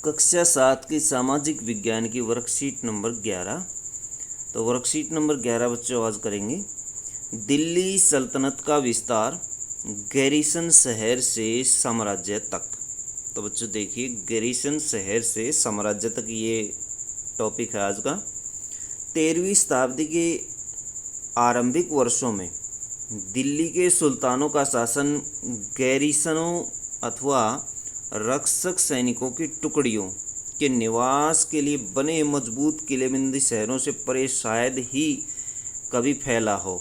कक्षा 7 की सामाजिक विज्ञान की वर्कशीट नंबर 11। तो वर्कशीट नंबर 11 बच्चों आज करेंगे दिल्ली सल्तनत का विस्तार गैरीसन शहर से साम्राज्य तक। तो बच्चों देखिए, गैरीसन शहर से साम्राज्य तक ये टॉपिक है आज का। 13वीं शताब्दी के आरंभिक वर्षों में दिल्ली के सुल्तानों का शासन गैरीसनों अथवा रक्षक सैनिकों की टुकड़ियों के निवास के लिए बने मजबूत किलेबंदी शहरों से परे शायद ही कभी फैला हो।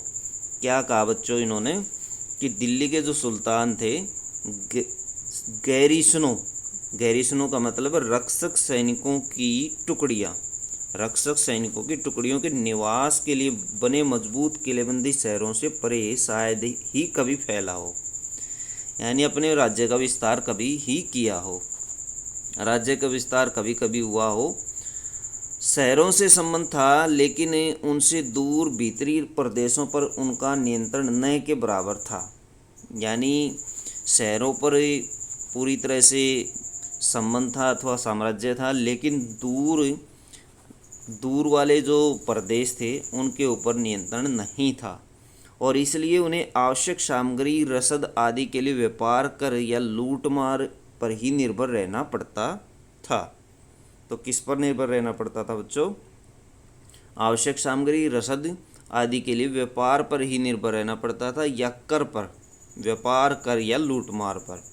क्या कहा बच्चों इन्होंने कि दिल्ली के जो सुल्तान थे गैरीसनों का मतलब है रक्षक सैनिकों की टुकड़ियाँ, रक्षक सैनिकों की टुकड़ियों के निवास के लिए बने मजबूत किलेबंदी शहरों से परे शायद ही कभी फैला हो, यानी अपने राज्य का विस्तार कभी ही किया हो, राज्य का विस्तार कभी कभी हुआ हो। शहरों से संबंध था, लेकिन उनसे दूर भीतरी प्रदेशों पर उनका नियंत्रण न के बराबर था। यानी शहरों पर पूरी तरह से संबंध था अथवा साम्राज्य था, लेकिन दूर वाले जो प्रदेश थे उनके ऊपर नियंत्रण नहीं था, और इसलिए उन्हें आवश्यक सामग्री, रसद आदि के लिए व्यापार कर या लूटमार पर ही निर्भर रहना पड़ता था। तो किस पर निर्भर रहना पड़ता था बच्चों? आवश्यक सामग्री, रसद आदि के लिए व्यापार पर ही निर्भर रहना पड़ता था, या कर पर, व्यापार कर या लूटमार पर।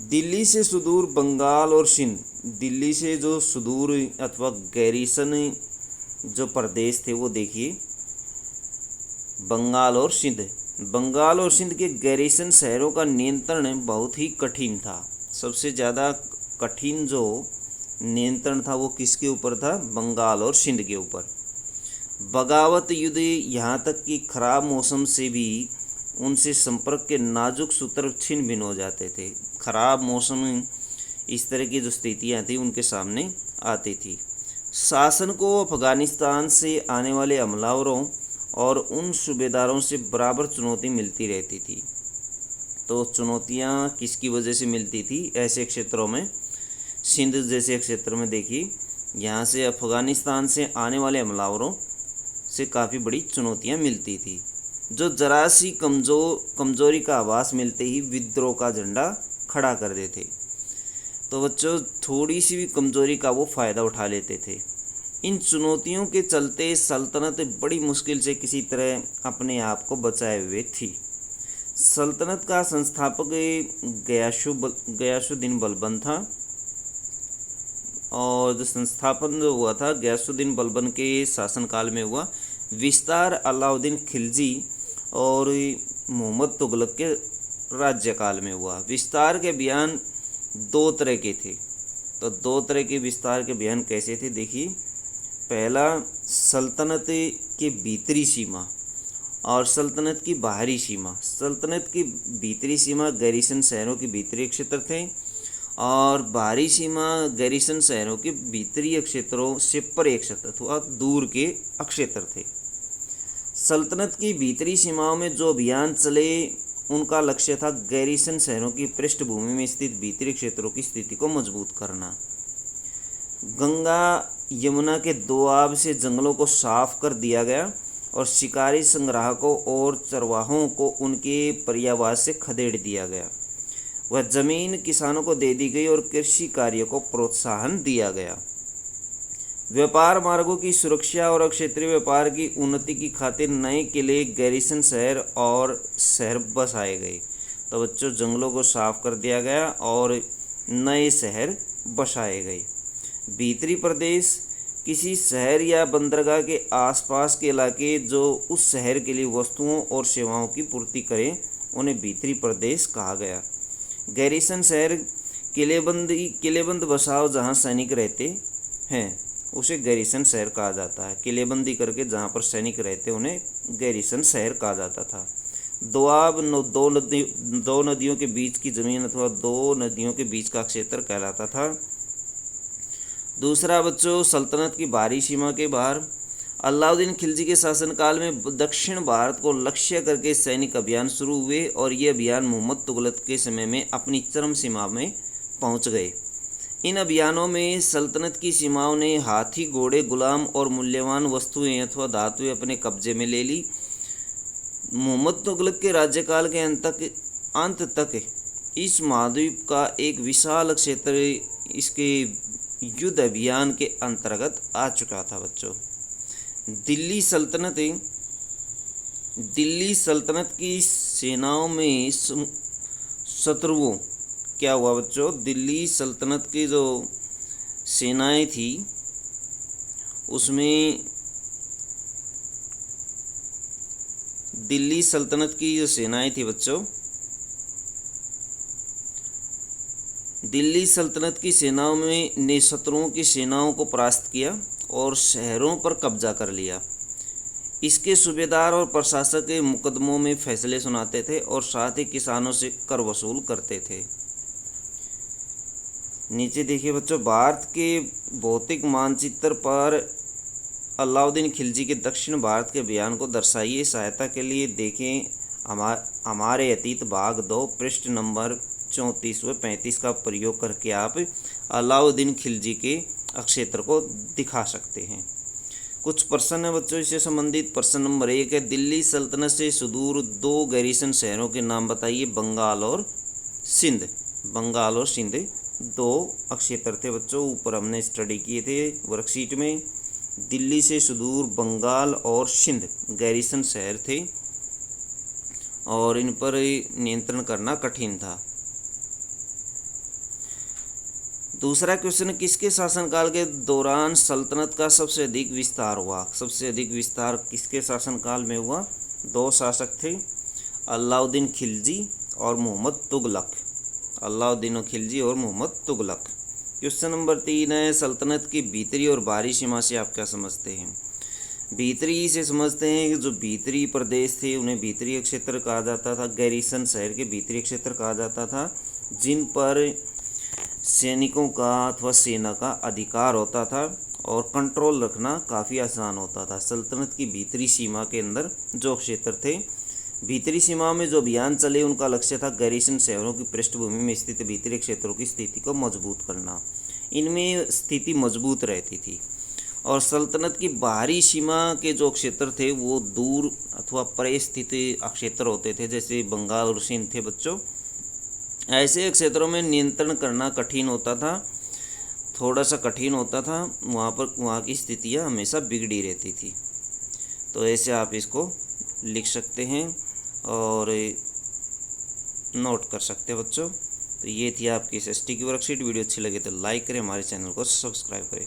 दिल्ली से सुदूर बंगाल और सिंध, दिल्ली से जो सुदूर अथवा गैरीसन जो प्रदेश थे वो देखिए बंगाल और सिंध के गैरीसन शहरों का नियंत्रण बहुत ही कठिन था। सबसे ज़्यादा कठिन जो नियंत्रण था वो किसके ऊपर था? बंगाल और सिंध के ऊपर। बगावत युद्ध, यहाँ तक कि खराब मौसम से भी उनसे संपर्क के नाजुक सूत्र छिन्न भिन्न हो जाते थे। खराब मौसम, इस तरह की जो स्थितियाँ थी उनके सामने आती थी। शासन को अफगानिस्तान से आने वाले हमलावरों और उन सूबेदारों से बराबर चुनौती मिलती रहती थी। तो चुनौतियाँ किसकी वजह से मिलती थी? ऐसे क्षेत्रों में, सिंध जैसे क्षेत्र में देखिए, यहाँ से अफगानिस्तान से आने वाले हमलावरों से काफ़ी बड़ी चुनौतियाँ मिलती थी, जो जरा सी कमजोरी का आभास मिलते ही विद्रोह का झंडा खड़ा कर देते। तो बच्चों थोड़ी सी भी कमजोरी का वो फ़ायदा उठा लेते थे। इन चुनौतियों के चलते सल्तनत बड़ी मुश्किल से किसी तरह अपने आप को बचाए हुए थी। सल्तनत का संस्थापक गयासुद्दीन बलबन था, और जो संस्थापन जो हुआ था गयासुद्दीन बलबन के शासनकाल में हुआ। विस्तार अलाउद्दीन खिलजी और मोहम्मद तुगलक के राज्यकाल में हुआ। विस्तार के अभियान दो तरह के थे। तो दो तरह के विस्तार के अभियान कैसे थे देखिए। पहला, सल्तनत की भीतरी सीमा और सल्तनत की बाहरी सीमा। सल्तनत की भीतरी सीमा गैरीसन शहरों के भीतरी क्षेत्र थे, और बाहरी सीमा गैरीसन शहरों के भीतरी क्षेत्रों से परे क्षेत्र अथवा दूर के क्षेत्र थे। सल्तनत की भीतरी सीमाओं में जो अभियान चले उनका लक्ष्य था गैरीसन शहरों की पृष्ठभूमि में स्थित भीतरी क्षेत्रों की स्थिति को मजबूत करना। गंगा यमुना के दोआब से जंगलों को साफ कर दिया गया, और शिकारी संग्राहकों और चरवाहों को उनके पर्यावास से खदेड़ दिया गया। वह जमीन किसानों को दे दी गई और कृषि कार्य को प्रोत्साहन दिया गया। व्यापार मार्गों की सुरक्षा और क्षेत्रीय व्यापार की उन्नति की खातिर नए किले, गैरीसन शहर और शहर बसाए गए। तो बच्चों जंगलों को साफ कर दिया गया और नए शहर बसाए गए। भीतरी प्रदेश, किसी शहर या बंदरगाह के आसपास के इलाके जो उस शहर के लिए वस्तुओं और सेवाओं की पूर्ति करें, उन्हें भीतरी प्रदेश कहा गया। गैरीसन शहर किलेबंद बसाव जहां सैनिक रहते हैं उसे गैरीसन शहर कहा जाता है। किलेबंदी करके जहां पर सैनिक रहते उन्हें गैरीसन शहर कहा जाता था। दोआब, दो नदियों के बीच की जमीन अथवा दो नदियों के बीच का क्षेत्र कहलाता था। दूसरा बच्चों, सल्तनत की बाहरी सीमा के बाहर अलाउद्दीन खिलजी के शासनकाल में दक्षिण भारत को लक्ष्य करके सैनिक अभियान शुरू हुए, और ये अभियान मोहम्मद तुगलक के समय में अपनी चरम सीमा में पहुंच गए। इन अभियानों में सल्तनत की सीमाओं ने हाथी, घोड़े, गुलाम और मूल्यवान वस्तुएं अथवा धातुएं अपने कब्जे में ले ली। मोहम्मद तुगलक के राज्यकाल के अंत तक इस महाद्वीप का एक विशाल क्षेत्र इसके युद्ध अभियान के अंतर्गत आ चुका था बच्चों। दिल्ली सल्तनत की सेनाओं में शत्रुओं क्या हुआ बच्चों, दिल्ली सल्तनत की जो सेनाएं थी उसमें दिल्ली सल्तनत की जो सेनाएं थी बच्चों, दिल्ली सल्तनत की सेनाओं में ने शत्रुओं की सेनाओं को परास्त किया और शहरों पर कब्जा कर लिया। इसके सूबेदार और प्रशासक के मुकदमों में फैसले सुनाते थे और साथ ही किसानों से कर वसूल करते थे। नीचे देखिए बच्चों, भारत के भौतिक मानचित्र पर अलाउद्दीन खिलजी के दक्षिण भारत के अभियान को दर्शाइए। सहायता के लिए देखें हमारे अतीत भाग 2 पृष्ठ नंबर 34 व 35 का प्रयोग करके आप अलाउद्दीन खिलजी के क्षेत्र को दिखा सकते हैं। कुछ प्रश्न है बच्चों इससे संबंधित। प्रश्न नंबर 1 है, दिल्ली सल्तनत से सुदूर 2 गैरीसन शहरों के नाम बताइए। बंगाल और सिंध। बंगाल और सिंध 2 क्षेत्र थे बच्चों, ऊपर हमने स्टडी किए थे वर्कशीट में। दिल्ली से सुदूर बंगाल और सिंध गैरीसन शहर थे और इन पर नियंत्रण करना कठिन था। दूसरा क्वेश्चन, किसके शासनकाल के दौरान सल्तनत का सबसे अधिक विस्तार हुआ। सबसे अधिक विस्तार किसके शासनकाल में हुआ। 2 शासक थे, अलाउद्दीन खिलजी और मोहम्मद तुगलक। अलाउद्दीन खिलजी और मोहम्मद तुगलक। क्वेश्चन नंबर 3 है, सल्तनत की भीतरी और बाहरी सीमा से आप क्या समझते हैं। भीतरी से समझते हैं कि जो भीतरी प्रदेश थे उन्हें भीतरी क्षेत्र कहा जाता था। गैरीसन शहर के भीतरी क्षेत्र कहा जाता था जिन पर सैनिकों का अथवा सेना का अधिकार होता था और कंट्रोल रखना काफ़ी आसान होता था। सल्तनत की भीतरी सीमा के अंदर जो क्षेत्र थे, भीतरी सीमा में जो अभियान चले उनका लक्ष्य था गैरीसन शहरों की पृष्ठभूमि में स्थित भीतरी क्षेत्रों की स्थिति को मजबूत करना। इनमें स्थिति मजबूत रहती थी। और सल्तनत की बाहरी सीमा के जो क्षेत्र थे वो दूर अथवा परे स्थित क्षेत्र होते थे, जैसे बंगाल और सिंध थे बच्चों। ऐसे क्षेत्रों में नियंत्रण करना कठिन होता था, थोड़ा सा कठिन होता था। वहाँ की स्थितियाँ हमेशा बिगड़ी रहती थी। तो ऐसे आप इसको लिख सकते हैं और नोट कर सकते हैं बच्चों। तो ये थी आपकी SST की वर्कशीट। वीडियो अच्छी लगे तो लाइक करें, हमारे चैनल को सब्सक्राइब करें।